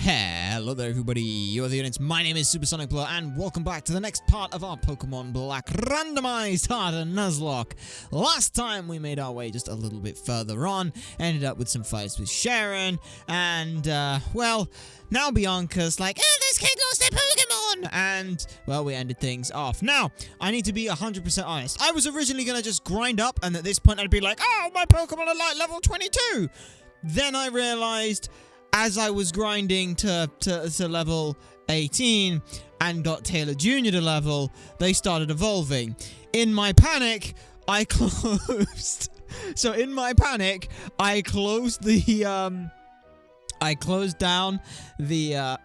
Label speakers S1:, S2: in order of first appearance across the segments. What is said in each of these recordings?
S1: Hello there everybody, you're the audience, my name is SuperSonicBlur and welcome back to the next part of our Pokemon Black randomized hard Nuzlocke. Last time we made our way just a little bit further on, ended up with some fights with Sharon, and well, now Bianca's like, this kid lost their Pokemon! And, well, we ended things off. Now, I need to be 100% honest. I was originally going to just grind up, and at this point I'd be like, oh, my Pokemon are like level 22! Then I realized, as I was grinding to level 18 and got Taylor Jr. to level, they started evolving. In my panic, I closed... So in my panic, I closed the, I closed down the,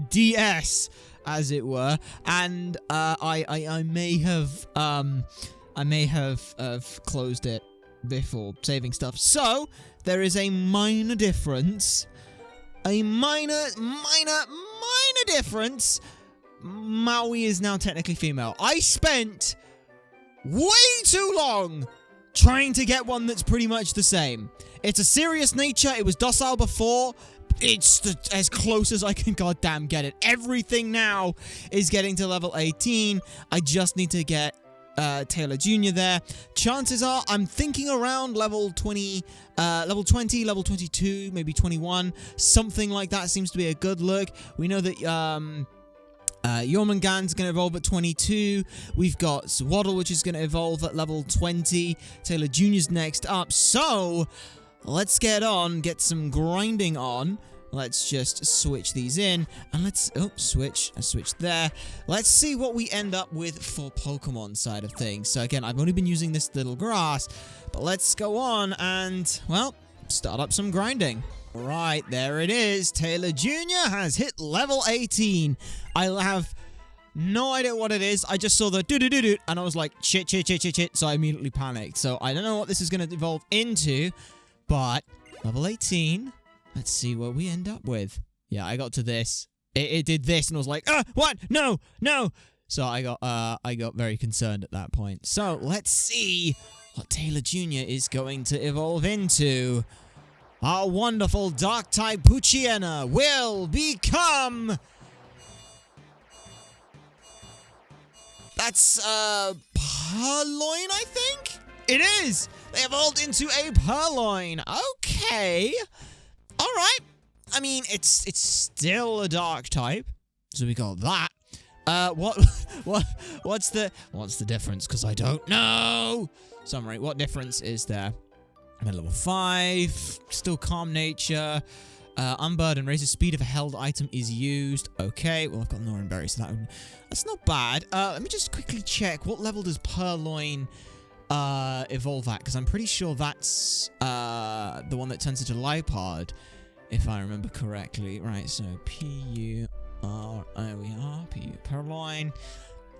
S1: DS, as it were, and, I may have closed it before saving stuff. So, there is a minor difference. A minor difference. Maui is now technically female. I spent way too long trying to get one that's pretty much the same. It's a serious nature. It was docile before. It's as close as I can goddamn get it. Everything now is getting to level 18. I just need to get Taylor Jr. there. Chances are, I'm thinking around level 20, level 22, maybe 21. Something like that seems to be a good look. We know that Jormungand's going to evolve at 22. We've got Swaddle, which is going to evolve at level 20. Taylor Jr.'s next up. So, let's get some grinding on. Let's just switch these in, and let's, switch there. Let's see what we end up with for Pokemon side of things. So again, I've only been using this little grass, but let's go on and, well, start up some grinding. Right, there it is. Taylor Jr. has hit level 18. I have no idea what it is. I just saw the do-do-do-do, and I was like, shit, so I immediately panicked. So I don't know what this is going to evolve into, but level 18... Let's see what we end up with. Yeah, I got to this. It did this, and I was like, what? No! So I got very concerned at that point. So let's see what Taylor Jr. is going to evolve into. Our wonderful Dark-type Poochyena will become... That's, Purloin, I think? It is! They evolved into a Purloin. Okay. Alright. I mean, it's still a dark type. So we got that. What's the difference? Because I don't know. Summary, what difference is there? I'm at level 5. Still calm nature. Unburdened, raises speed if a held item is used. Okay, well, I've got Norin Berry, so that's not bad. Let me just quickly check. What level does Purloin evolve at? Because I'm pretty sure that's the one that turns into Liepard, if I remember correctly. Right, so P-U-R, there we are, P-U, Purloin.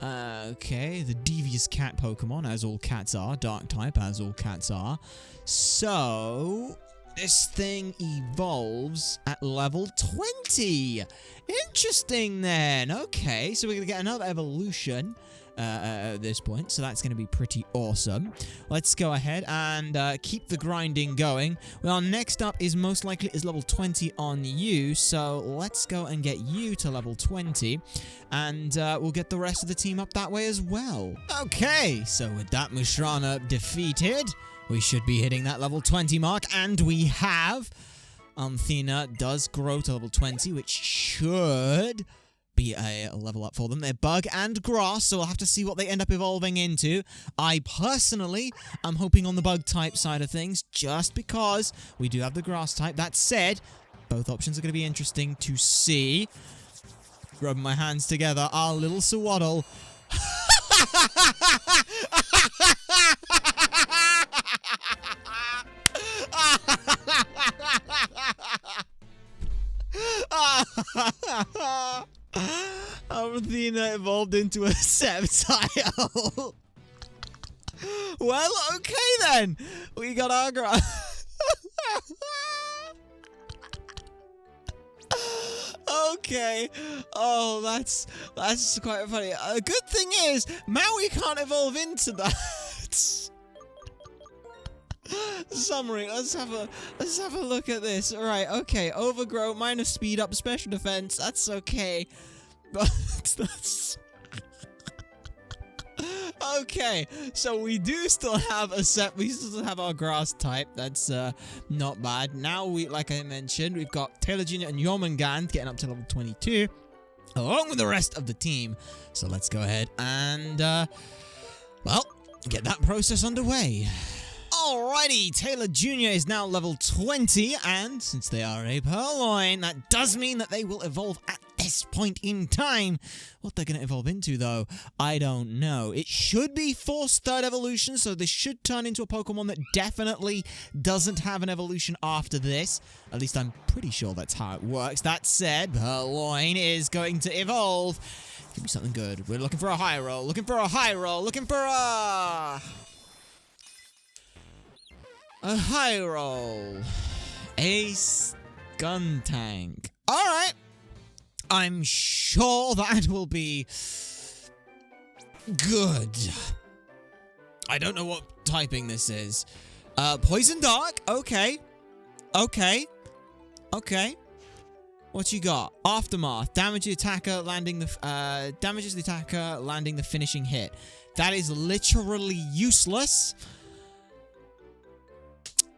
S1: Okay, the devious cat Pokemon, as all cats are. Dark type, as all cats are. So, this thing evolves at level 20. Interesting then. Okay, so we're going to get another evolution at this point, so that's going to be pretty awesome. Let's go ahead and keep the grinding going. Well, next up is most likely level 20 on you, so let's go and get you to level 20, and we'll get the rest of the team up that way as well. Okay, so with that Mushrana defeated, we should be hitting that level 20 mark, and we have. Anthena does grow to level 20, which should be a level up for them. They're bug and grass, so we'll have to see what they end up evolving into. I personally am hoping on the bug type side of things, just because we do have the grass type. That said, both options are going to be interesting to see. Rubbing my hands together, our little Swaddle. Athena evolved into a Sceptile. Well, okay then. We got our Okay. Oh, that's quite funny. A good thing is, Maui can't evolve into that. Summary. Let's have a look at this. All right. Okay. Overgrow minus speed up, special defense. That's okay. But that's okay. So we do still have a set. We still have our grass type. That's not bad. Now like I mentioned, we've got Taylor Jr. and Jormungand getting up to level 22, along with the rest of the team. So let's go ahead and well, get that process underway. Alrighty, Taylor Jr. is now level 20, and since they are a Purloin, that does mean that they will evolve at this point in time. What they're going to evolve into, though, I don't know. It should be Force Third Evolution, so this should turn into a Pokemon that definitely doesn't have an evolution after this. At least I'm pretty sure that's how it works. That said, Purloin is going to evolve. Give me something good. We're looking for a high roll, looking for a high roll, looking for a high roll. A Skuntank. Alright. I'm sure that will be good. I don't know what typing this is. Poison Dark. Okay. Okay. Okay. What you got? Aftermath. Damage the attacker, damages the attacker, landing the finishing hit. That is literally useless.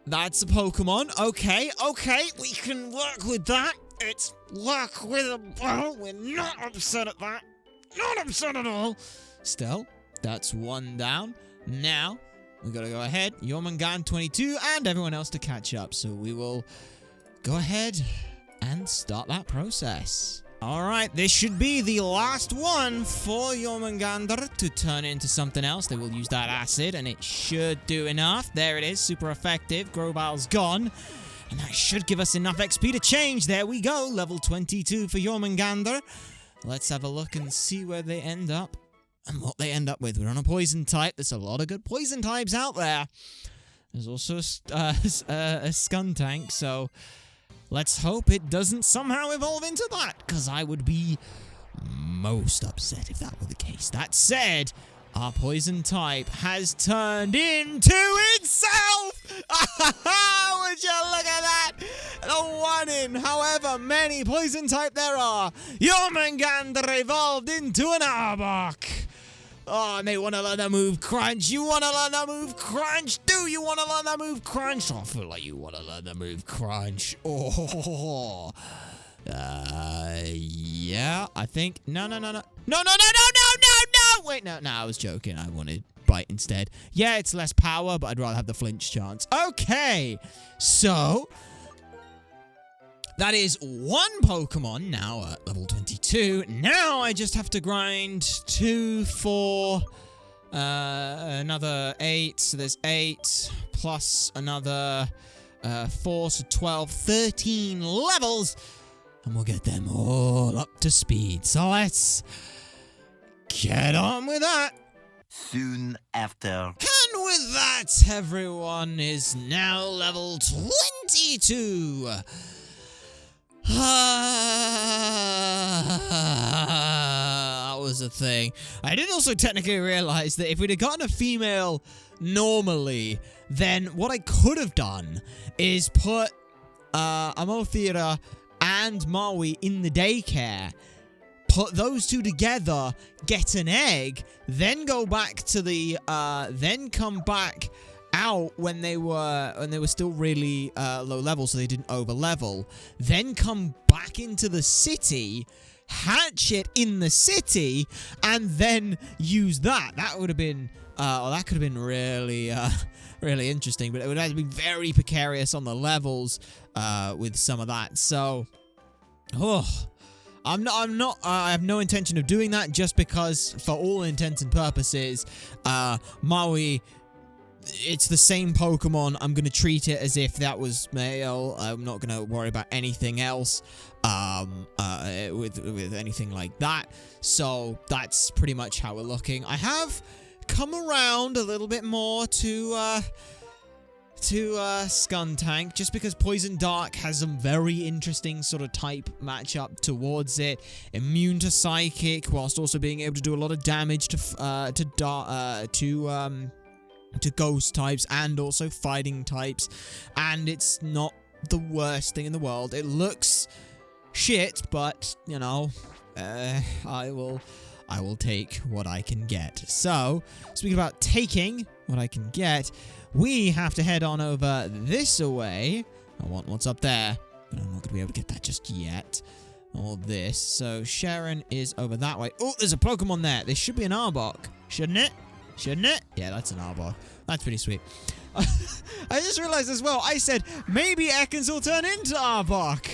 S1: That's a Pokemon. Okay, okay, we can work with that. It's work with a ball. We're not upset at that. Not upset at all. Still, that's one down. Now, we gotta go ahead. Jormungand 22 and everyone else to catch up. So we will go ahead and start that process. Alright, this should be the last one for Jormungandr to turn into something else. They will use that acid, and it should do enough. There it is, super effective. Grobal's gone, and that should give us enough XP to change. There we go, level 22 for Jormungandr. Let's have a look and see where they end up and what they end up with. We're on a poison type. There's a lot of good poison types out there. There's also a Skuntank, so let's hope it doesn't somehow evolve into that, because I would be most upset if that were the case. That said, our poison type has turned into itself! Would you look at that? The one in however many poison type there are. Jormungandr evolved into an Arbok. Oh, and they want to learn the move Crunch. You want to learn the move Crunch? Do you want to learn the move Crunch? Oh, I feel like you want to learn the move Crunch. Oh, yeah, I think. No. Wait, no, I was joking. I wanted Bite instead. Yeah, it's less power, but I'd rather have the flinch chance. Okay, so that is one Pokemon now at level 22. Now I just have to grind 2 for another 8. So there's 8 plus another 4, so 12, 13 levels. And we'll get them all up to speed. So let's get on with that.
S2: Soon after.
S1: And with that, everyone is now level 22. That was a thing. I did also technically realize that if we'd have gotten a female normally, then what I could have done is put Amothera and Maui in the daycare, put those two together, get an egg, then go back to the then come back out when they were still really low level, so they didn't over level, then come back into the city, hatch it in the city, and then use that. That would have been that could have been really really interesting, but it would have been very precarious on the levels with some of that. So I have no intention of doing that, just because for all intents and purposes Maui, it's the same Pokemon. I'm going to treat it as if that was male. I'm not going to worry about anything else with anything like that. So that's pretty much how we're looking. I have come around a little bit more to Skuntank, just because Poison Dark has some very interesting sort of type matchup towards it. Immune to Psychic, whilst also being able to do a lot of damage to to ghost types and also fighting types, and it's not the worst thing in the world. It looks shit, but you know, I will take what I can get. So, speaking about taking what I can get, we have to head on over this way. I want what's up there, but I'm not going to be able to get that just yet. All this. So, Sharon is over that way. Oh, there's a Pokemon there. This should be an Arbok, shouldn't it? Shouldn't it? Yeah, that's an Arbok. That's pretty sweet. I just realized as well, I said maybe Ekans will turn into Arbok.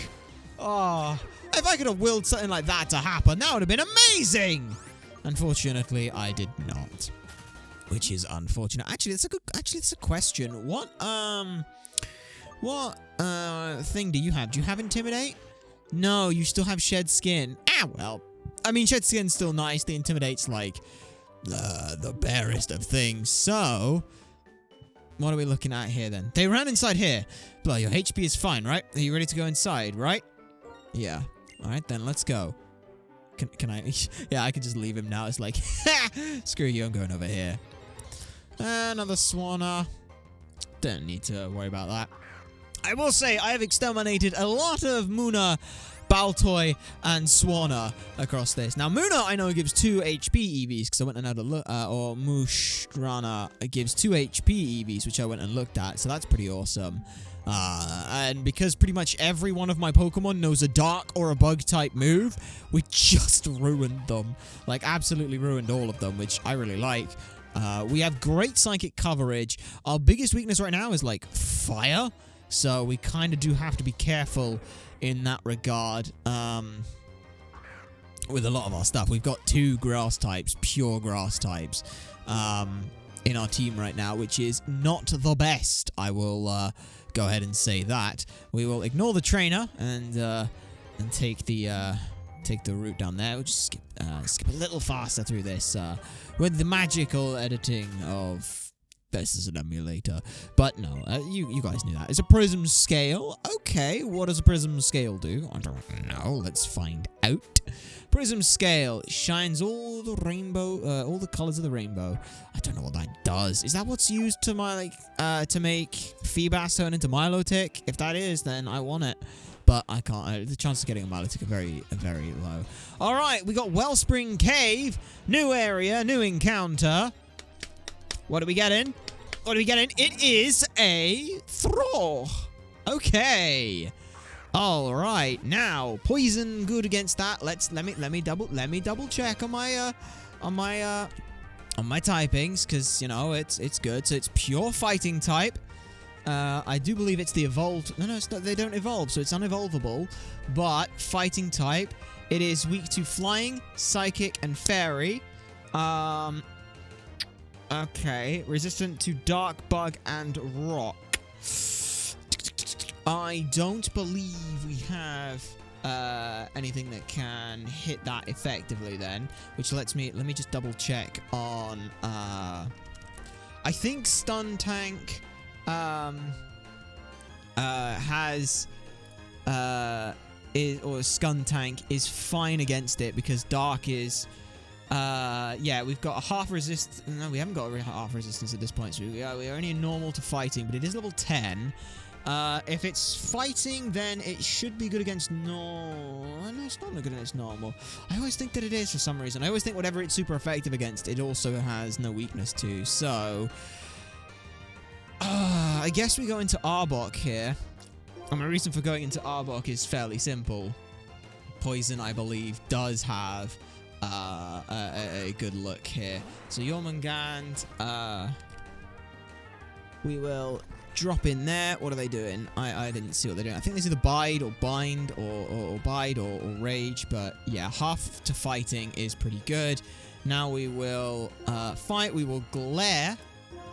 S1: Oh, if I could have willed something like that to happen, that would have been amazing. Unfortunately, I did not, which is unfortunate. Actually, it's a question. What thing do you have? Do you have Intimidate? No, you still have Shed Skin. Ah, well, I mean, Shed Skin's still nice. The Intimidate's like the barest of things. So, what are we looking at here then? They ran inside here. Blur, your HP is fine, right? Are you ready to go inside, right? Yeah. All right, then let's go. Can I? Yeah, I can just leave him now. It's like, screw you, I'm going over here. Another Swanna. Don't need to worry about that. I will say, I have exterminated a lot of Muna, Baltoy, and Swanna across this. Now, Muna, I know, gives 2 HP EVs, because I went and had a look, or Mushtrana gives 2 HP EVs, which I went and looked at, so that's pretty awesome. And because pretty much every one of my Pokemon knows a dark or a bug type move, we just ruined them. Like, absolutely ruined all of them, which I really like. We have great psychic coverage. Our biggest weakness right now is, like, fire. So we kind of do have to be careful in that regard. With a lot of our stuff. We've got 2 grass types, pure grass types, in our team right now, which is not the best. I will, go ahead and say that. We will ignore the trainer and take the route down there. We'll just skip a little faster through this with the magical editing of this is an emulator. But no, you guys knew that. It's a prism scale. Okay, what does a prism scale do? I don't know. Let's find out. Prism scale shines all the rainbow, all the colors of the rainbow. I don't know what that does. Is that what's used to to make Feebas turn into Milotic? If that is, then I want it. But I can't. The chances of getting a Milotic are very, very low. All right, we got Wellspring Cave. New area, new encounter. What are we getting? What are we getting? It is a Throh. Okay. All right. Now, poison good against that. Let me double check on my typings, because you know it's good. So it's pure fighting type. I do believe it's the evolved. No, it's not, they don't evolve, so it's unevolvable. But fighting type. It is weak to flying, psychic, and fairy. Okay, resistant to dark, bug, and rock. I don't believe we have anything that can hit that effectively then, which let me just double check on I think Stun Tank has or Stun Tank is fine against it, because dark is yeah, we've got a half resist. No, we haven't got a half resistance at this point. So we're only normal to fighting, but it is level 10. If it's fighting, then it should be good against no, it's not good against normal. I always think that it is for some reason. I always think whatever it's super effective against, it also has no weakness to. So, I guess we go into Arbok here. And my reason for going into Arbok is fairly simple. Poison, I believe, does have a good look here. So Jormungand, we will drop in there. What are they doing? I didn't see what they're doing. I think this is either bide or bind or bide or rage, but yeah, half to fighting is pretty good. Now we will fight. We will glare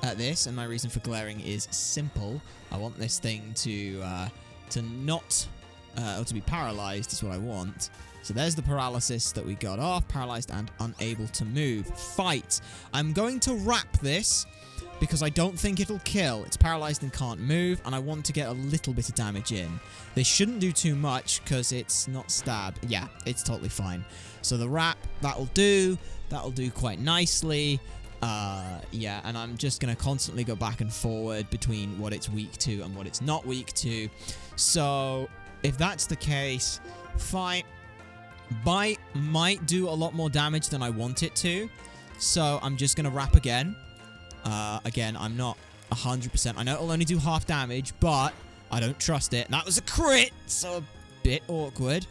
S1: at this, and my reason for glaring is simple. I want this thing to not or to be paralyzed is what I want. So there's the paralysis that we got off. Paralyzed and unable to move. Fight. I'm going to wrap this because I don't think it'll kill. It's paralyzed and can't move, and I want to get a little bit of damage in. This shouldn't do too much because it's not stab. Yeah, it's totally fine. So the wrap, that'll do. That'll do quite nicely. Yeah, and I'm just going to constantly go back and forward between what it's weak to and what it's not weak to. So, if that's the case, fine. Bite might do a lot more damage than I want it to. So, I'm just going to wrap again. Again, I'm not 100%. I know it'll only do half damage, but I don't trust it. That was a crit, so a bit awkward.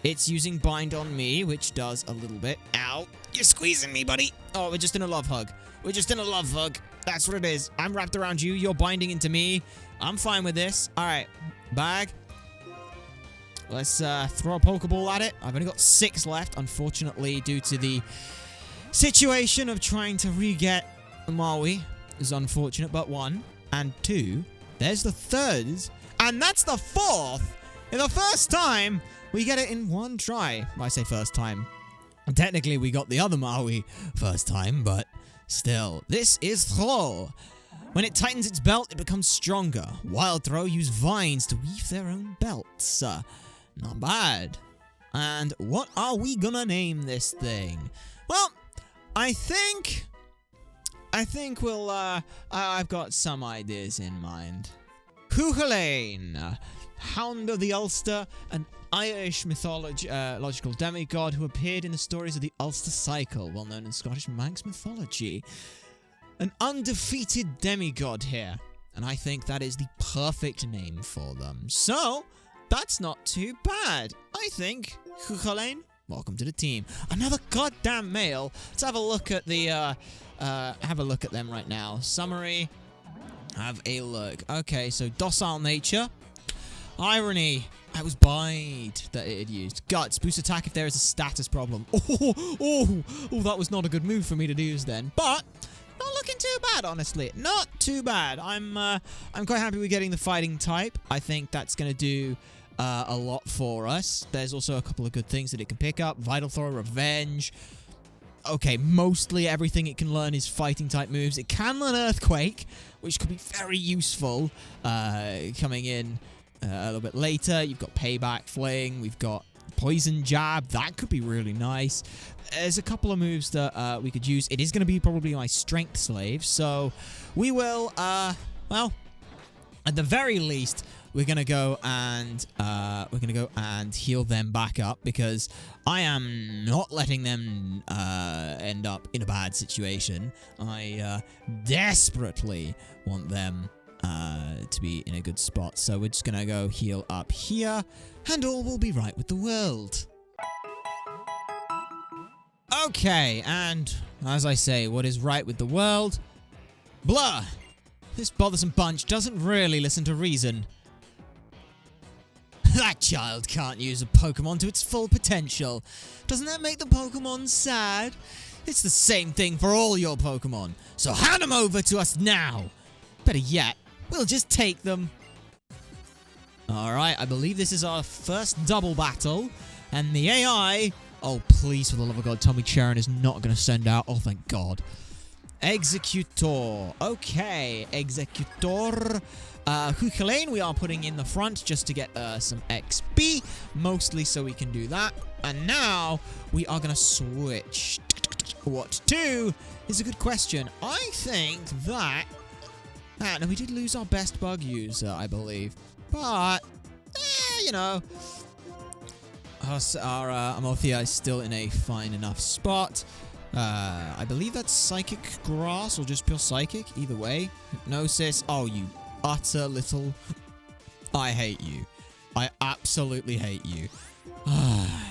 S1: It's using Bind on me, which does a little bit. Ow. You're squeezing me, buddy. Oh, we're just in a love hug. We're just in a love hug. That's what it is. I'm wrapped around you. You're binding into me. I'm fine with this. All right. Bag. Let's throw a Pokeball at it. I've only got 6 left, unfortunately, due to the situation of trying to re-get Maui. Is unfortunate, but 1 and 2. There's the 3rd. And that's the 4th. In the first time, we get it in 1 try. Well, I say first time. Technically, we got the other Maui first time, but still. This is Throw. When it tightens its belt, it becomes stronger. Wild Throw use vines to weave their own belts. Not bad. And what are we gonna name this thing? Well, I think we'll, I've got some ideas in mind. Cuchulainn, Hound of the Ulster, an Irish mythological demigod who appeared in the stories of the Ulster Cycle, well known in Scottish Manx mythology. An undefeated demigod here, and I think that is the perfect name for them. So, that's not too bad. I think, Cuchulainn, welcome to the team. Another goddamn male. Let's have a look at the, have a look at them right now. Summary, have a look. Okay, so docile nature. Irony. I was Bite that it had used. Guts. Boost attack if there is a status problem. Oh, that was not a good move for me to use then. But not looking too bad, honestly. Not too bad. I'm quite happy with getting the fighting type. I think that's going to do a lot for us. There's also a couple of good things that it can pick up. Vital Throw, Revenge. Okay, mostly everything it can learn is fighting type moves. It can learn Earthquake, which could be very useful coming in a little bit later. You've got Payback Fling. We've got Poison Jab. That could be really nice. There's a couple of moves that we could use. It is going to be probably my Strength Slave. So we will, well, at the very least, we're going to go and heal them back up because I am not letting them end up in a bad situation. I desperately want them to be in a good spot. So we're just gonna go heal up here, and all will be right with the world. Okay, and as I say, what is right with the world? Blur! This bothersome bunch doesn't really listen to reason. That child can't use a Pokemon to its full potential. Doesn't that make the Pokemon sad? It's the same thing for all your Pokemon, so hand them over to us now! Better yet, we'll just take them. Alright, I believe this is our first double battle. And the AI... Oh, please, for the love of God, tell me Charon is not going to send out... Oh, thank God. Executor. Okay, Executor. Cuchulainn we are putting in the front just to get some XP. Mostly so we can do that. And now, we are going to switch. What to is a good question. I think that... no, we did lose our best bug user, I believe. But, you know, our Amothea is still in a fine enough spot. I believe that's Psychic Grass or just pure Psychic. Either way. Hypnosis. Oh, you utter little... I hate you. I absolutely hate you.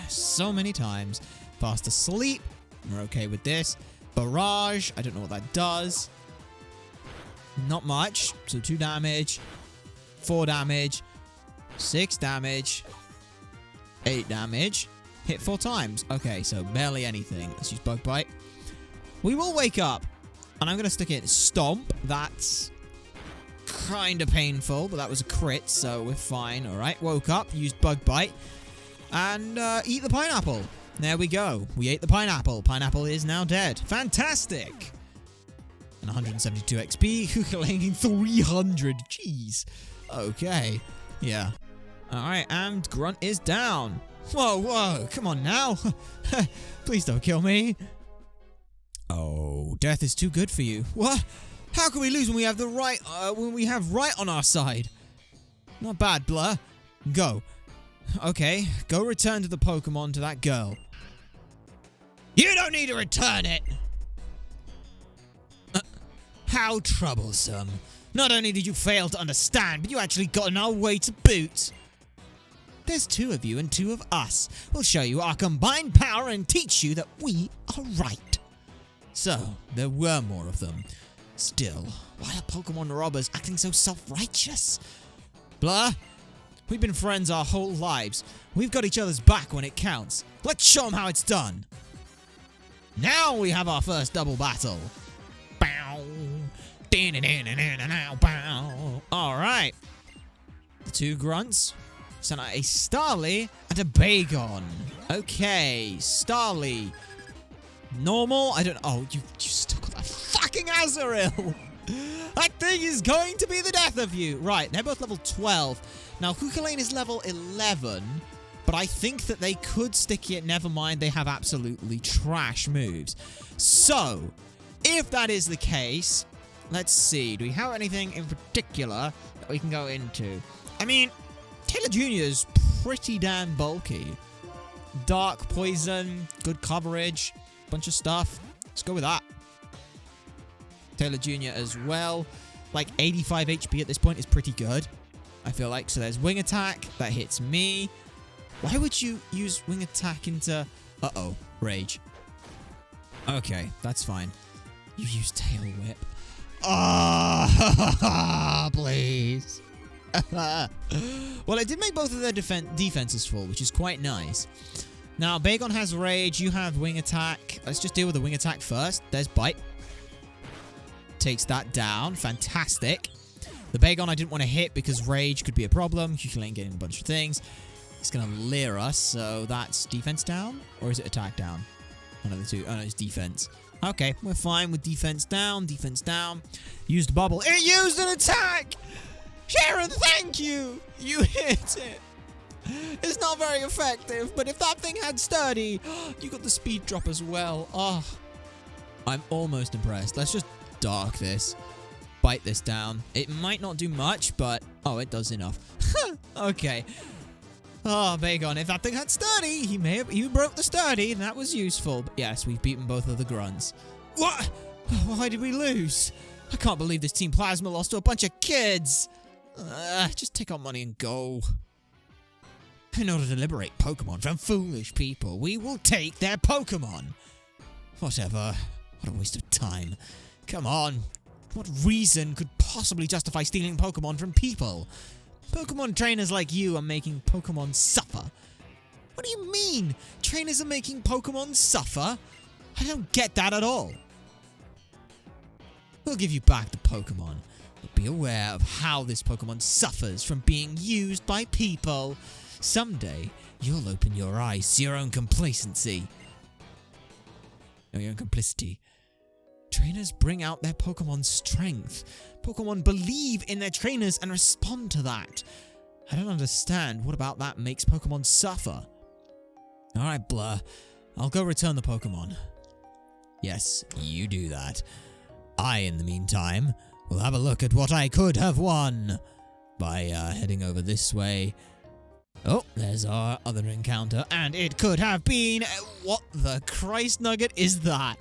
S1: So many times. Fast asleep. We're okay with this. Barrage. I don't know what that does. Not much. So 2 damage, 4 damage, 6 damage, 8 damage. Hit 4 times. Okay, so barely anything. Let's use Bug Bite. We will wake up. And I'm going to stick in Stomp. That's kind of painful, but that was a crit, so we're fine. Alright, woke up, used Bug Bite. And eat the pineapple. There we go. We ate the pineapple. Pineapple is now dead. Fantastic. And 172 XP. Cuchulainn 300. Jeez. Okay. Yeah. Alright, and Grunt is down. Whoa, whoa. Come on now. Please don't kill me. Oh, death is too good for you. What? How can we lose when we have right on our side? Not bad, Blur. Go. Okay, go return to the Pokemon to that girl. You don't need to return it! How troublesome. Not only did you fail to understand, but you actually got in our way to boot. There's 2 of you and 2 of us. We'll show you our combined power and teach you that we are right. So, there were more of them. Still, why are Pokemon robbers acting so self-righteous? Blur, we've been friends our whole lives. We've got each other's back when it counts. Let's show them how it's done. Now we have our first double battle. Alright. The 2 grunts sent out a Starly and a Bagon. Okay, Starly. Normal? I don't... Oh, you still got that fucking Azurill. That thing is going to be the death of you. Right, they're both level 12. Now, Kukulane is level 11, but I think that they could stick it. Never mind, they have absolutely trash moves. So, if that is the case, let's see. Do we have anything in particular that we can go into? I mean, Taylor Jr. is pretty damn bulky. Dark Poison, good coverage, bunch of stuff. Let's go with that. Taylor Jr. as well. Like 85 HP at this point is pretty good, I feel like. So there's Wing Attack. That hits me. Why would you use Wing Attack into... Uh-oh. Rage. Okay, that's fine. You use Tail Whip. Ah, please. Well, it did make both of their defenses full, which is quite nice. Now, Bagon has Rage. You have Wing Attack. Let's just deal with the Wing Attack first. There's Bite. Takes that down. Fantastic. The Bagon I didn't want to hit because Rage could be a problem. Kukulane getting a bunch of things. It's going to leer us, so that's defense down? Or is it attack down? One of the two. Oh, no, it's defense. Okay, we're fine with defense down. Defense down. Used bubble. It used an attack! Sharon, thank you! You hit it. It's not very effective, but if that thing had sturdy, you got the speed drop as well. Oh, I'm almost impressed. Let's just dark this. Bite this down. It might not do much, but... Oh, it does enough. Okay. Oh, Bagon, if that thing had sturdy, he broke the sturdy, and that was useful. But yes, we've beaten both of the grunts. What? Why did we lose? I can't believe this Team Plasma lost to a bunch of kids. Just take our money and go. In order to liberate Pokemon from foolish people, we will take their Pokemon. Whatever. What a waste of time. Come on. What reason could possibly justify stealing Pokemon from people? Pokemon trainers like you are making Pokemon suffer. What do you mean? Trainers are making Pokemon suffer? I don't get that at all. We'll give you back the Pokemon, but be aware of how this Pokemon suffers from being used by people. Someday, you'll open your eyes to your own complacency. Or your own complicity. Trainers bring out their Pokemon's strength. Pokemon believe in their trainers and respond to that. I don't understand. What about that makes Pokemon suffer? Alright, Blur. I'll go return the Pokemon. Yes, you do that. I, in the meantime, will have a look at what I could have won by heading over this way. Oh, there's our other encounter, and it could have been... What the Christ nugget is that?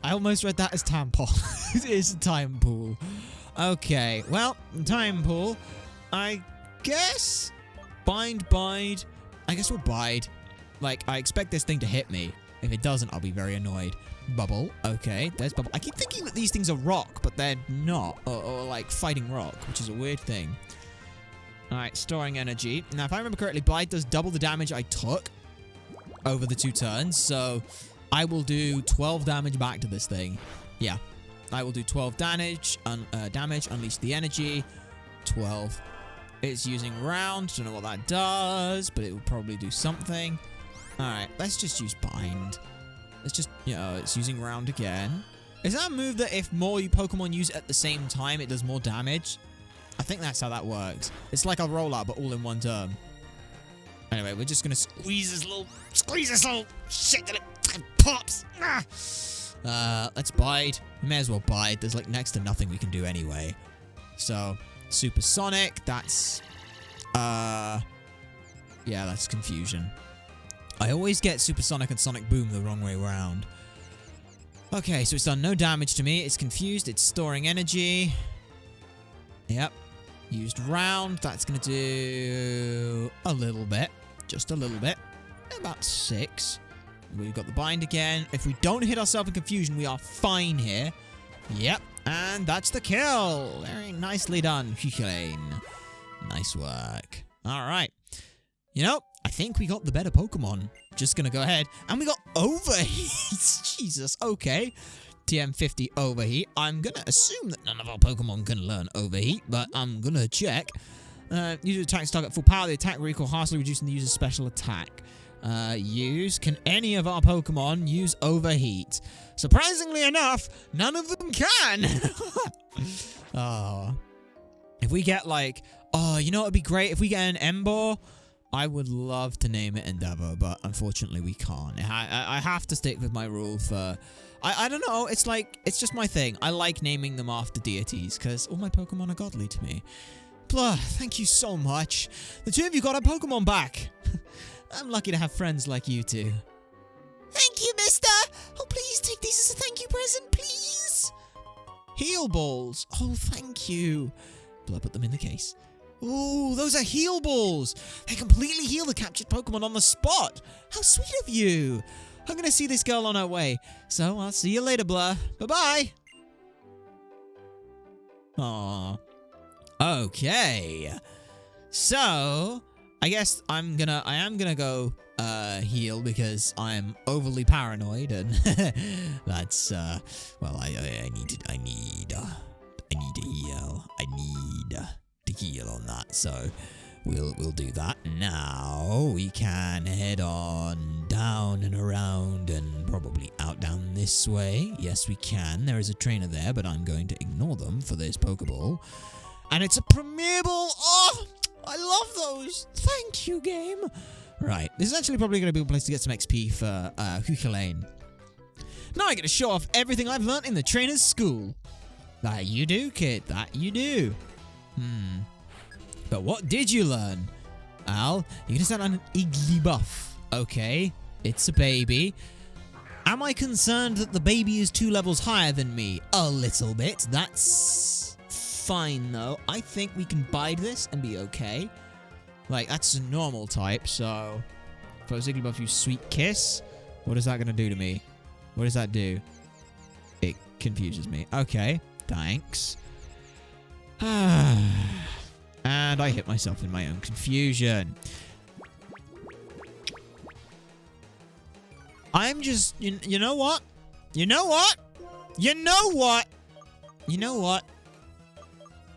S1: I almost read that as tampon. It is a time pool. Okay, well, time pool. I guess... Bide. I guess we'll bide. Like, I expect this thing to hit me. If it doesn't, I'll be very annoyed. Bubble. Okay, there's Bubble. I keep thinking that these things are rock, but they're not. Or like, fighting rock, which is a weird thing. Alright, storing energy. Now, if I remember correctly, Bite does double the damage I took over the 2 turns, so I will do 12 damage back to this thing. Yeah, I will do 12 damage, unleash the energy, 12. It's using round, don't know what that does, but it will probably do something. Alright, let's just use bind. Let's just, it's using round again. Is that a move that if more Pokemon use it at the same time, it does more damage? I think that's how that works. It's like a rollout, but all in one turn. Anyway, we're just gonna squeeze this little shit that it pops. Let's bide. We may as well bide. There's like next to nothing we can do anyway. So, Supersonic, that's... yeah, that's confusion. I always get Supersonic and Sonic Boom the wrong way around. Okay, so it's done no damage to me. It's confused. It's storing energy. Yep. Used round. That's going to do a little bit. Just a little bit. About 6. We've got the bind again. If we don't hit ourselves in confusion, we are fine here. Yep. And that's the kill. Very nicely done, Huchelane. Nice work. All right. You know, I think we got the better Pokemon. Just gonna go ahead. And we got Overheat. Jesus, okay. TM50 Overheat. I'm gonna assume that none of our Pokemon can learn Overheat, but I'm gonna check. User attacks target full power. The attack recoil harshly reducing the user's special attack. Can any of our Pokemon use Overheat? Surprisingly enough, none of them can. Oh. If we get like... Oh, you know what would be great? If we get an Ember... I would love to name it Endeavor, but unfortunately we can't. I have to stick with my rule for... I don't know, it's like, it's just my thing. I like naming them after deities, because all my Pokemon are godly to me. Blur, thank you so much. The two of you got our Pokemon back. I'm lucky to have friends like you two. Thank you, mister. Oh, please take these as a thank you present, please. Heal balls. Oh, thank you. Blur, put them in the case. Ooh, those are heal balls. They completely heal the captured Pokemon on the spot. How sweet of you. I'm going to see this girl on her way. So I'll see you later, Blur. Bye-bye. Aww. Okay. So, I guess I am gonna go heal because I'm overly paranoid and that's well I need to heal. I need to heal on that, so we'll do that. Now we can head on down and around and probably out down this way. Yes, we can. There is a trainer there, but I'm going to ignore them for this Pokeball. And it's a Premier Ball. Oh, I love those. Thank you, game. Right, this is actually probably going to be a place to get some XP for Huchelane. Now I get to show off everything I've learnt in the trainer's school. That you do, kid. That you do. But what did you learn? Al, you're gonna stand on an Igglybuff. Okay, it's a baby. Am I concerned that the baby is 2 levels higher than me? A little bit. That's fine, though. I think we can bide this and be okay. Like, that's a normal type, so... If I was Igglybuff, use Sweet Kiss. What is that gonna do to me? What does that do? It confuses me. Okay, thanks. And I hit myself in my own confusion. I'm just... You know what? You know what? You know what? You know what?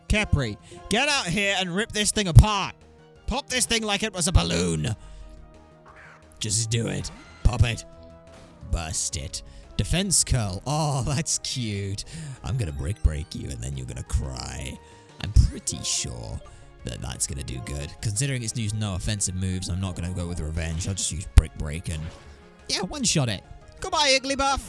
S1: Capri, get out here and rip this thing apart. Pop this thing like it was a balloon. Just do it. Pop it. Burst it. Defense curl. Oh, that's cute. I'm gonna break you and then you're gonna cry. I'm pretty sure that that's gonna do good. Considering it's used no offensive moves, I'm not gonna go with revenge. I'll just use break and... Yeah, one-shot it. Goodbye, Igglybuff.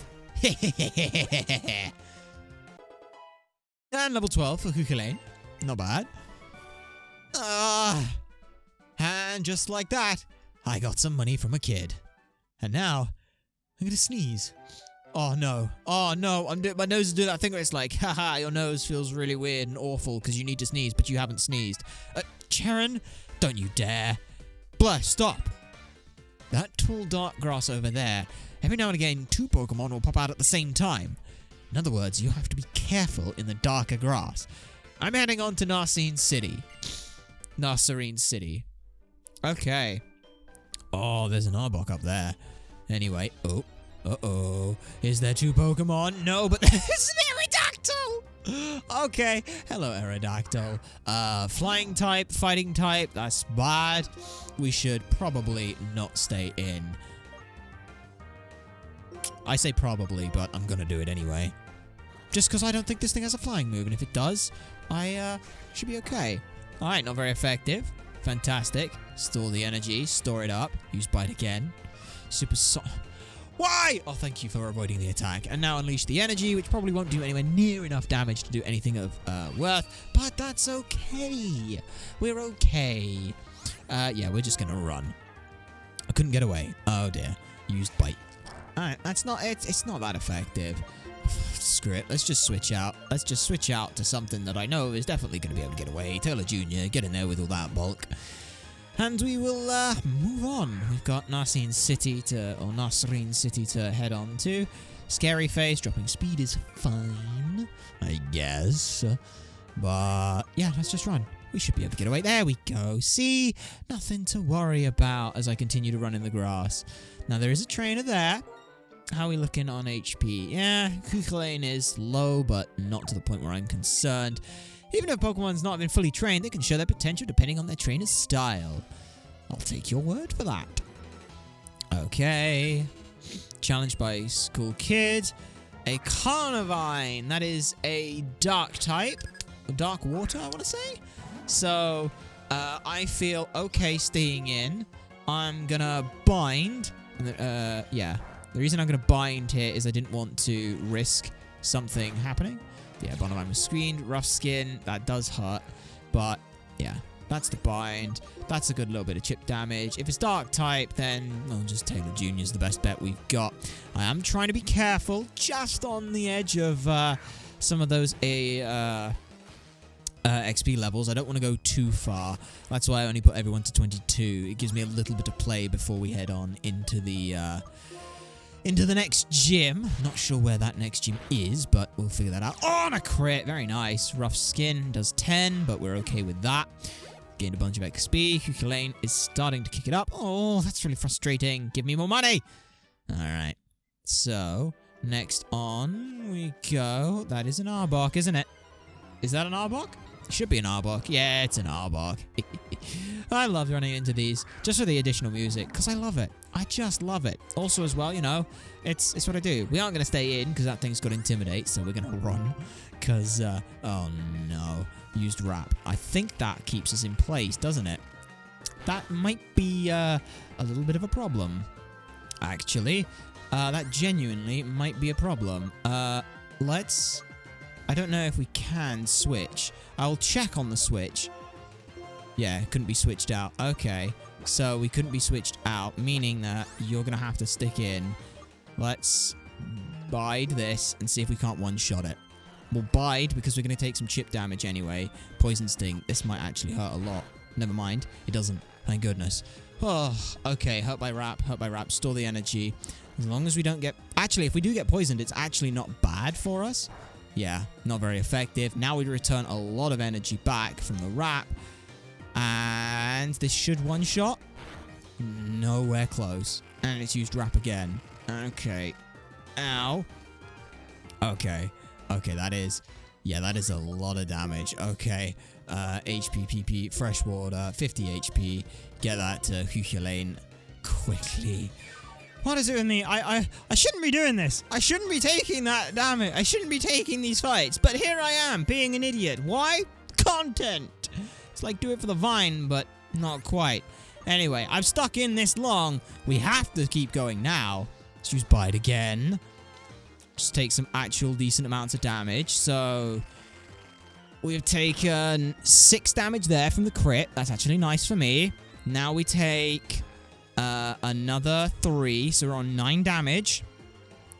S1: And level 12 for Huchelane. Not bad. And just like that, I got some money from a kid. And now, I'm gonna sneeze. Oh no. Oh no. My nose is doing that thing where it's like, haha, your nose feels really weird and awful because you need to sneeze, but you haven't sneezed. Charon, don't you dare. Blur, stop. That tall dark grass over there, every now and again, 2 Pokemon will pop out at the same time. In other words, you have to be careful in the darker grass. I'm heading on to Narcine City. Narcine City. Okay. Oh, there's an Arbok up there. Anyway, oh. Uh-oh. Is there 2 Pokemon? No, but there's an Aerodactyl! Okay. Hello, Aerodactyl. Flying type, fighting type. That's bad. We should probably not stay in. I say probably, but I'm gonna do it anyway. Just because I don't think this thing has a flying move, and if it does, I should be okay. Alright, not very effective. Fantastic. Store the energy. Store it up. Use Bite again. Why? Oh, thank you for avoiding the attack. And now unleash the energy, which probably won't do anywhere near enough damage to do anything of worth. But that's okay. We're okay. Yeah, we're just going to run. I couldn't get away. Oh, dear. Used bite. Alright, that's not it. It's not that effective. Screw it. Let's just switch out. Let's just switch out to something that I know is definitely going to be able to get away. Taylor Jr., get in there with all that bulk. And we will move on. We've got Nasreen City to head on to. Scary Face, dropping speed is fine, I guess. But yeah, let's just run. We should be able to get away. There we go. See? Nothing to worry about as I continue to run in the grass. Now, there is a trainer there. How are we looking on HP? Yeah, Kukulane is low, but not to the point where I'm concerned. Even if Pokemon's not been fully trained, they can show their potential depending on their trainer's style. I'll take your word for that. Okay. Challenged by School Kid. A Carnivine. That is a dark type. Dark water, I want to say. So, I feel okay staying in. I'm gonna bind. Yeah. The reason I'm gonna bind here is I didn't want to risk something happening. Yeah, Bonavine was screened. Rough skin. That does hurt. But, yeah. That's the bind. That's a good little bit of chip damage. If it's dark type, then just Taylor Jr. is the best bet we've got. I am trying to be careful, just on the edge of some of those XP levels. I don't want to go too far. That's why I only put everyone to 22. It gives me a little bit of play before we head on into the next gym. Not sure where that next gym is, but we'll figure that out. Oh, and a crit. Very nice. Rough skin does 10, but we're okay with that. Gained a bunch of XP. Kukulane is starting to kick it up. Oh, that's really frustrating. Give me more money. All right. So, next on we go. That is an Arbok, isn't it? Is that an Arbok? It should be an Arbok. Yeah, it's an Arbok. I love running into these just for the additional music because I love it. I just love it. Also, as well, you know, it's what I do. We aren't going to stay in because that thing's got Intimidate, so we're going to run because, oh no, used Wrap. I think that keeps us in place, doesn't it? That might be a little bit of a problem, actually. That genuinely might be a problem. Let's... I don't know if we can switch. I'll check on the switch. Yeah, it couldn't be switched out. Okay, so we couldn't be switched out, meaning that you're going to have to stick in. Let's bide this and see if we can't one-shot it. We'll bide because we're going to take some chip damage anyway. Poison Sting. This might actually hurt a lot. Never mind. It doesn't. Thank goodness. Oh, okay. Hurt by Wrap. Hurt by Wrap. Store the energy. As long as we don't get... Actually, if we do get poisoned, it's actually not bad for us. Yeah, not very effective. Now we return a lot of energy back from the Wrap. And this should one-shot. Nowhere close. And it's used Wrap again. Okay. Ow. Okay. Okay, that is... Yeah, that is a lot of damage. Okay. HP, PP, fresh water, 50 HP. Get that to Kukulane quickly. What is it with me? I shouldn't be doing this. I shouldn't be taking that damage. I shouldn't be taking these fights. But here I am, being an idiot. Why? Content. It's like do it for the vine, but not quite. Anyway, I've stuck in this long. We have to keep going now. Let's use Bite again. Just take some actual decent amounts of damage. So we've taken 6 damage there from the crit. That's actually nice for me. Now we take... another 3, so we're on 9 damage.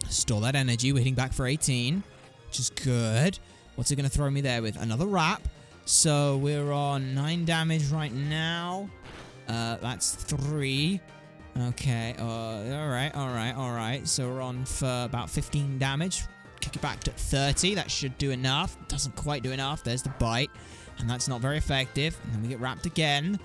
S1: Store that energy. We're hitting back for 18, which is good. What's it going to throw me there with? Another Wrap. So we're on 9 damage right now. That's 3. Okay. All right. So we're on for about 15 damage. Kick it back to 30. That should do enough. Doesn't quite do enough. There's the Bite, and that's not very effective. And then we get wrapped again.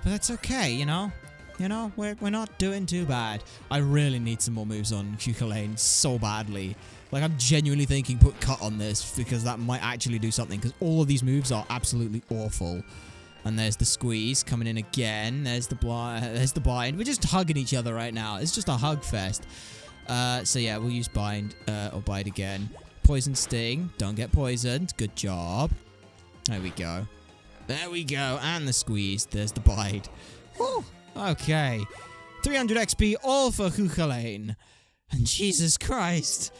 S1: But that's okay, you know. You know, we're not doing too bad. I really need some more moves on Kukulane so badly. Like, I'm genuinely thinking put Cut on this because that might actually do something because all of these moves are absolutely awful. And there's the Squeeze coming in again. There's the Bind. We're just hugging each other right now. It's just a hug fest. So yeah, we'll use Bind or Bite again. Poison Sting. Don't get poisoned. Good job. There we go. There we go. And the Squeeze. There's the Bite. Woo! Okay. 300 XP all for Kukulane. Jesus Christ.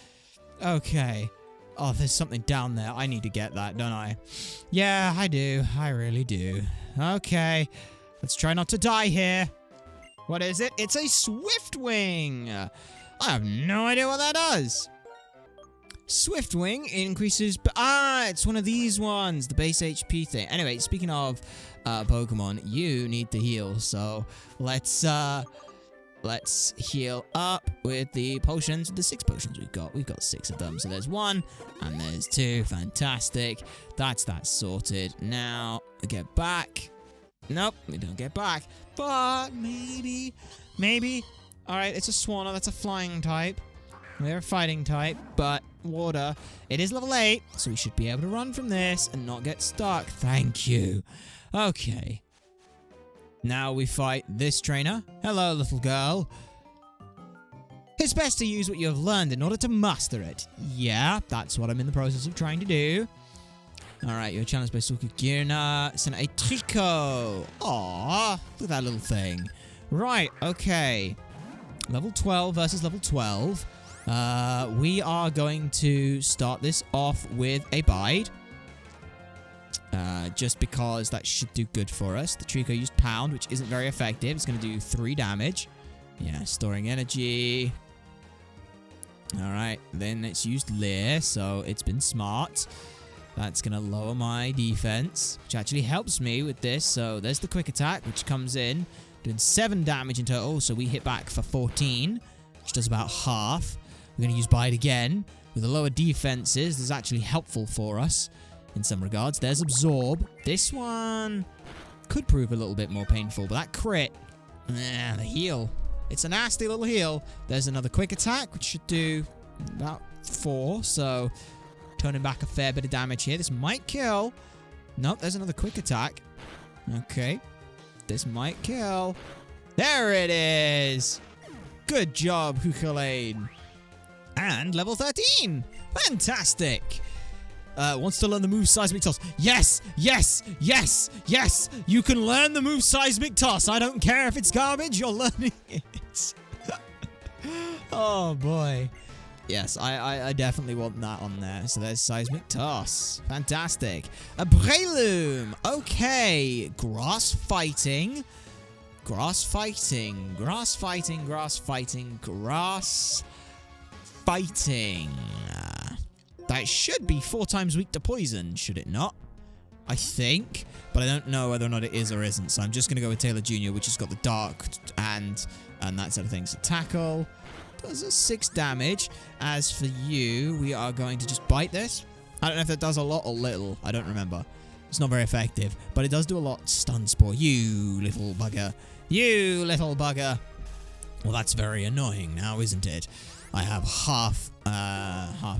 S1: Okay. Oh, there's something down there. I need to get that, don't I? Yeah, I do. I really do. Okay. Let's try not to die here. What is it? It's a Swiftwing. I have no idea what that does. Swiftwing increases... it's one of these ones. The base HP thing. Anyway, speaking of Pokemon, you need to heal. So, let's heal up with the potions. The 6 potions we've got. We've got 6 of them. So there's 1 and there's 2. Fantastic. That's that sorted. Now, we get back. Nope, we don't get back. But maybe. Alright, it's a Swanna. That's a flying type. We're a fighting type, but water. It is level 8, so we should be able to run from this and not get stuck. Thank you. Okay. Now we fight this trainer. Hello, little girl. It's best to use what you have learned in order to master it. Yeah, that's what I'm in the process of trying to do. Alright, you're challenged by Sukagirna. Send a Trico. Aww, look at that little thing. Right, okay. Level 12 versus level 12. We are going to start this off with a Bide. Just because that should do good for us. The Trico used Pound, which isn't very effective. It's going to do 3 damage. Yeah, storing energy. Alright, then it's used Leer, so it's been smart. That's going to lower my defense, which actually helps me with this. So there's the quick attack, which comes in, doing 7 damage in total. So we hit back for 14, which does about half. We're going to use Bite again. With the lower defenses, this is actually helpful for us in some regards. There's Absorb. This one could prove a little bit more painful, but that crit, the heal. It's a nasty little heal. There's another quick attack, which should do about 4, so turning back a fair bit of damage here. This might kill. Nope, there's another quick attack. Okay. This might kill. There it is. Good job, Hukalane. And level 13. Fantastic. Wants to learn the move Seismic Toss. Yes, yes, yes, yes. You can learn the move Seismic Toss. I don't care if it's garbage. You're learning it. Oh, boy. Yes, I definitely want that on there. So there's Seismic Toss. Fantastic. A Breloom. Okay. Grass fighting. Grass fighting. Grass fighting. Grass fighting. Grass fighting. That should be 4 times weak to poison, should it not? I think. But I don't know whether or not it is or isn't. So I'm just going to go with Taylor Jr., which has got the dark and that sort of thing. So tackle. Does a 6 damage. As for you, we are going to just bite this. I don't know if that does a lot or little. I don't remember. It's not very effective, but it does do a lot. Stun Spore. You little bugger. You little bugger. Well, that's very annoying now, isn't it? I have half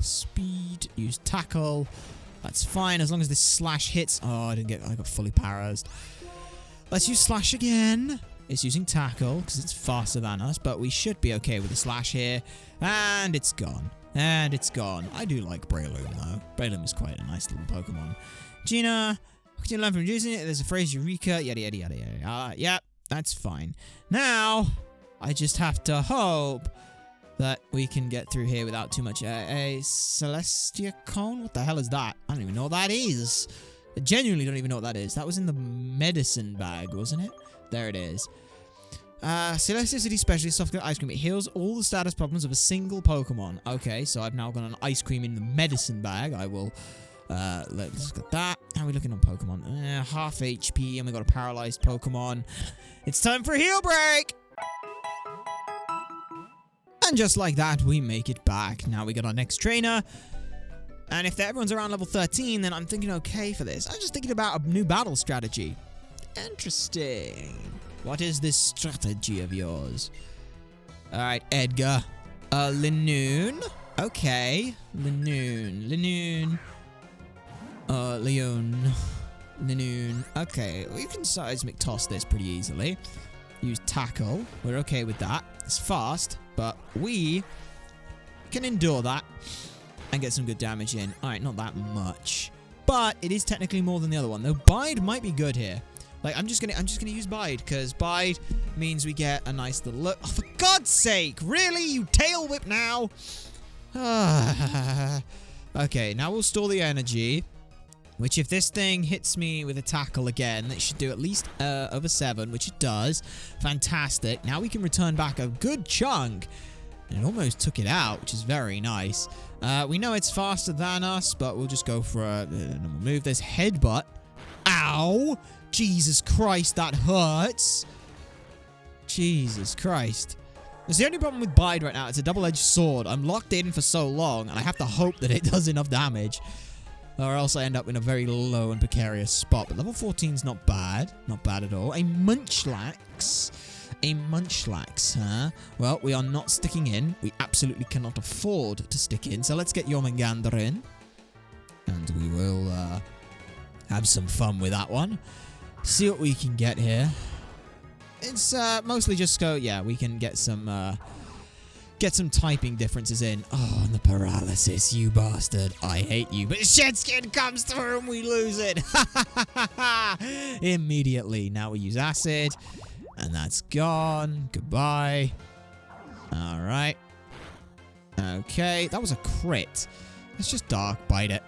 S1: speed. Use tackle. That's fine as long as this slash hits. Oh, I got fully paralyzed. Let's use slash again. It's using tackle because it's faster than us, but we should be okay with the slash here. And it's gone. And it's gone. I do like Breloom, though. Breloom is quite a nice little Pokemon. Gina, can you learn from using it? There's a phrase, Eureka, yada, yada, yada, yada. Yep, that's fine. Now, I just have to hope that we can get through here without too much. A Celestia Cone? What the hell is that? I don't even know what that is. I genuinely don't even know what that is. That was in the medicine bag, wasn't it? There it is. Celestia City Specialist Soft Ice Cream. It heals all the status problems of a single Pokemon. Okay, so I've now got an ice cream in the medicine bag. I will... let's look at that. How are we looking on Pokemon? Half HP, and we got a paralyzed Pokemon. It's time for a heal break! And just like that, we make it back. Now we got our next trainer. And if everyone's around level 13, then I'm thinking okay for this. I'm just thinking about a new battle strategy. Interesting. What is this strategy of yours? Alright, Edgar. Linoon. Okay. Linoon. Leon. Linoon. Okay, we can Seismic Toss this pretty easily. Use Tackle. We're okay with that. It's fast, but we can endure that and get some good damage in. Alright, not that much. But it is technically more than the other one. Though Bide might be good here. Like, I'm just gonna use Bide, because Bide means we get a nice little look. Oh, for God's sake! Really? You tail whip now? Okay, now we'll store the energy. Which, if this thing hits me with a tackle again, it should do at least over 7, which it does. Fantastic. Now we can return back a good chunk. And it almost took it out, which is very nice. We know it's faster than us, but we'll just go for a move. This headbutt. Ow! Jesus Christ, that hurts. Jesus Christ. That's the only problem with Bide right now. It's a double-edged sword. I'm locked in for so long, and I have to hope that it does enough damage. Or else I end up in a very low and precarious spot. But level 14 is not bad. Not bad at all. A Munchlax. A Munchlax, huh? Well, we are not sticking in. We absolutely cannot afford to stick in. So let's get Jormungandr in. And we will have some fun with that one. See what we can get here. It's mostly just go, yeah, we can get some typing differences in. Oh, and the paralysis, you bastard. I hate you. But Shed Skin comes through and we lose it. Immediately. Now we use acid. And that's gone. Goodbye. Alright. Okay, that was a crit. Let's just dark bite it.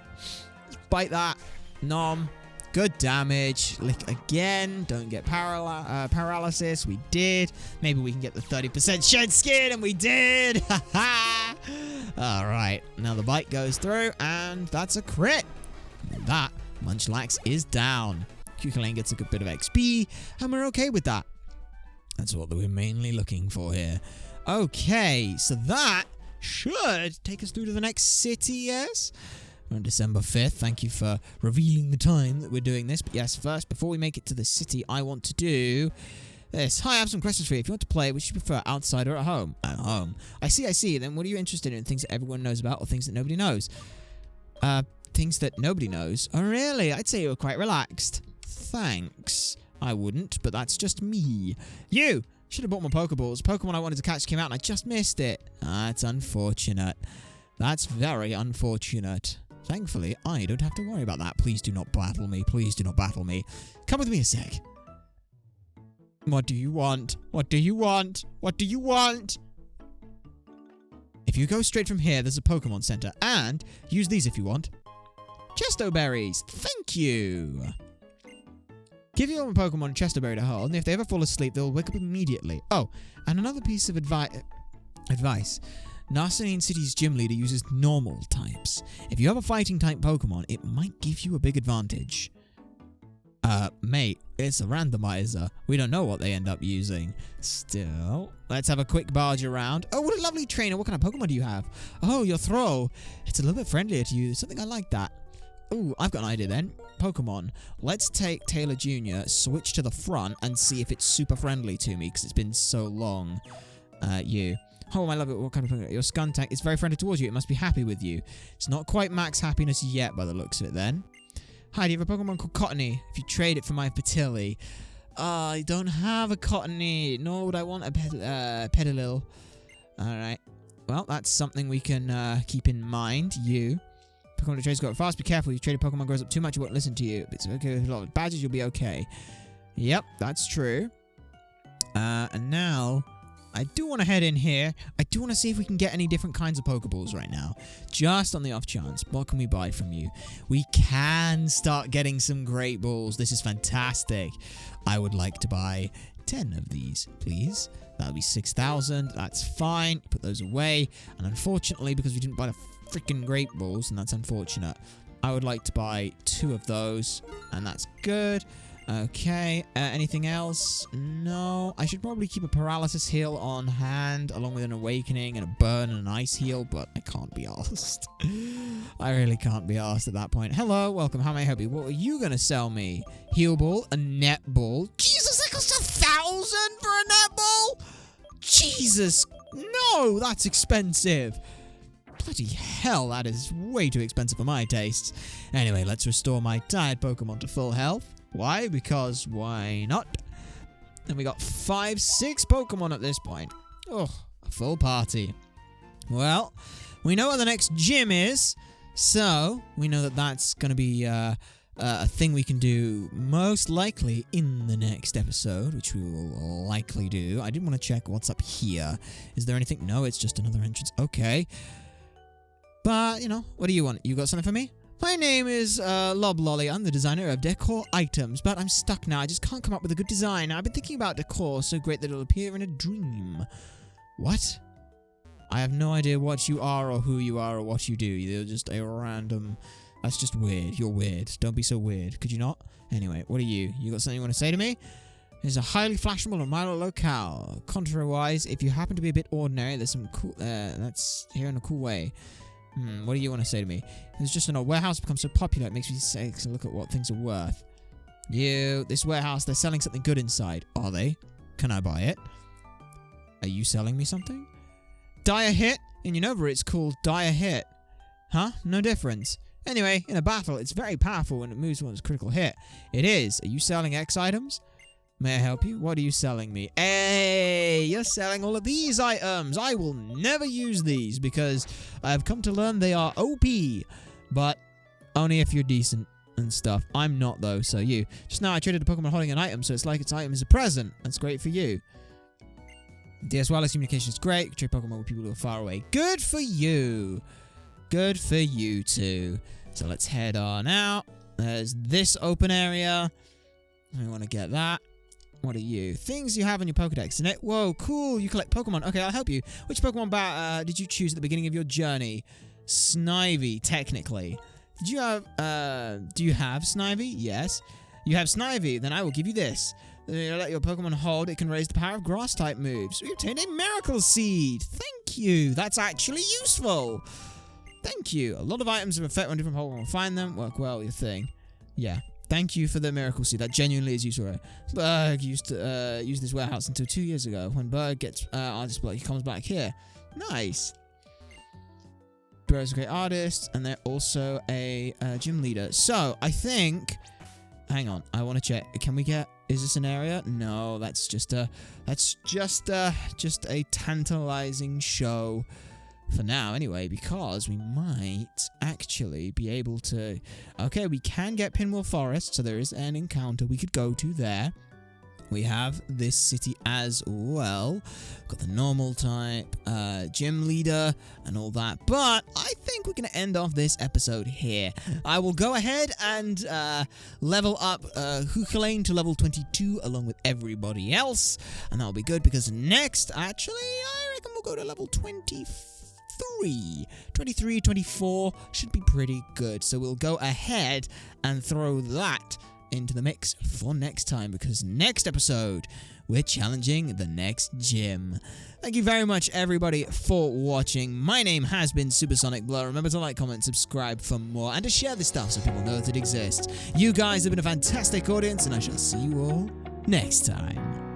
S1: Bite that. Nom. Good damage. Lick again. Don't get paralysis. We did. Maybe we can get the 30% Shed Skin, and we did. Alright. Now the bite goes through, and that's a crit. And that Munchlax is down. Cuculain gets a good bit of XP, and we're okay with that. That's what we're mainly looking for here. Okay, so that should take us through to the next city, yes? We're on December 5th. Thank you for revealing the time that we're doing this. But yes, first, before we make it to the city, I want to do this. Hi, I have some questions for you. If you want to play, which do you prefer, outside or at home? At home. I see. Then what are you interested in? Things that everyone knows about or things that nobody knows? Things that nobody knows. Oh, really? I'd say you were quite relaxed. Thanks. I wouldn't, but that's just me. You! Should have bought more Pokeballs. Pokemon I wanted to catch came out and I just missed it. That's unfortunate. That's very unfortunate. Thankfully, I don't have to worry about that. Please do not battle me. Please do not battle me. Come with me a sec. What do you want? What do you want? What do you want? If you go straight from here, there's a Pokemon Center. And use these if you want. Chesto Berries. Thank you. Give your Pokemon a Chesto Berry to hold, and if they ever fall asleep, they'll wake up immediately. Oh, and another piece of advice. Narcinian City's gym leader uses normal types. If you have a fighting type Pokemon, it might give you a big advantage. Mate, it's a randomizer. We don't know what they end up using. Still, let's have a quick barge around. Oh, what a lovely trainer. What kind of Pokemon do you have? Oh, your throw. It's a little bit friendlier to you. Something I like that. Ooh, I've got an idea then. Pokemon. Let's take Taylor Jr., switch to the front, and see if it's super friendly to me, because it's been so long. You. Oh, I love it. What kind of Pokemon? Your Skuntank is very friendly towards you. It must be happy with you. It's not quite max happiness yet, by the looks of it, then. Hi, do you have a Pokemon called Cottony? If you trade it for my Petilil. I don't have a Cottony, nor would I want a Petilil. Alright. Well, that's something we can keep in mind. You. Pokemon trades go up fast. Be careful. If you trade a Pokemon grows up too much, it won't listen to you. If it's okay with a lot of badges, you'll be okay. Yep, that's true. And now, I do want to head in here. I do want to see if we can get any different kinds of Pokeballs right now. Just on the off chance. What can we buy from you? We can start getting some Great Balls. This is fantastic. I would like to buy 10 of these, please. That'll be 6,000. That's fine. Put those away. And unfortunately, because we didn't buy the freaking Great Balls, and that's unfortunate, I would like to buy 2 of those, and that's good. Okay, anything else? No. I should probably keep a paralysis heal on hand, along with an awakening and a burn and an ice heal, but I can't be arsed. I really can't be arsed at that point. Hello, welcome, how may I help you? What are you gonna sell me? Heal ball, a net ball. Jesus, that costs 1,000 for a net ball? Jesus, no, that's expensive. Bloody hell, that is way too expensive for my tastes. Anyway, let's restore my tired Pokemon to full health. Why? Because why not? And we got 5, 6 Pokemon at this point. Oh, a full party. Well, we know where the next gym is, so we know that that's going to be a thing we can do most likely in the next episode, which we will likely do. I did want to check what's up here. Is there anything? No, it's just another entrance. Okay. But, you know, what do you want? You got something for me? My name is Loblolly. I'm the designer of decor items, but I'm stuck now. I just can't come up with a good design. I've been thinking about decor so great that it'll appear in a dream. What? I have no idea what you are or who you are or what you do. You're just a random... That's just weird. You're weird. Don't be so weird. Could you not? Anyway, what are you? You got something you want to say to me? There's a highly flashable and mild locale. Contrary-wise, if you happen to be a bit ordinary, there's some cool... that's here in a cool way. What do you want to say to me? There's just an old warehouse becomes so popular, it makes me say, look at what things are worth. This warehouse, they're selling something good inside. Are they? Can I buy it? Are you selling me something? Dire hit? In Unova, it's called dire hit. Huh? No difference. Anyway, in a battle, it's very powerful when it moves one's critical hit. It is. Are you selling X items? May I help you? What are you selling me? Hey, you're selling all of these items. I will never use these because I've come to learn they are OP. But only if you're decent and stuff. I'm not, though, so you. Just now I traded a Pokemon holding an item, so it's like its item is a present. That's great for you. DS wireless communication is great. Trade Pokemon with people who are far away. Good for you. Good for you, too. So let's head on out. There's this open area. I want to get that. What are you? Things you have in your Pokedex. Whoa, cool. You collect Pokemon. Okay, I'll help you. Which Pokemon did you choose at the beginning of your journey? Snivy, technically. Do you have Snivy? Yes. You have Snivy. Then I will give you this. You let your Pokemon hold. It can raise the power of Grass-type moves. We obtained a Miracle Seed. Thank you. That's actually useful. Thank you. A lot of items have effect on different Pokemon. Find them. Work well with your thing. Yeah. Thank you for the Miracle Seed. That genuinely is useful. Berg used to use this warehouse until 2 years ago. When Berg gets artist block, he comes back here. Nice. Berg's a great artist, and they're also a gym leader. So, I think... Hang on. I want to check. Can we get... Is this an area? No, that's just a tantalizing show. For now, anyway, because we might actually be able to... Okay, we can get Pinwheel Forest, so there is an encounter we could go to there. We have this city as well. Got the normal type, gym leader, and all that. But I think we're going to end off this episode here. I will go ahead and level up Hukalane to level 22 along with everybody else. And that'll be good because next, actually, I reckon we'll go to level 24. 23, 24 should be pretty good. So we'll go ahead and throw that into the mix for next time, because next episode we're challenging the next gym. Thank you very much, everybody, for watching. My name has been SuperSonicBlur. Remember to like, comment, subscribe for more, and to share this stuff so people know that it exists. You guys have been a fantastic audience, and I shall see you all next time.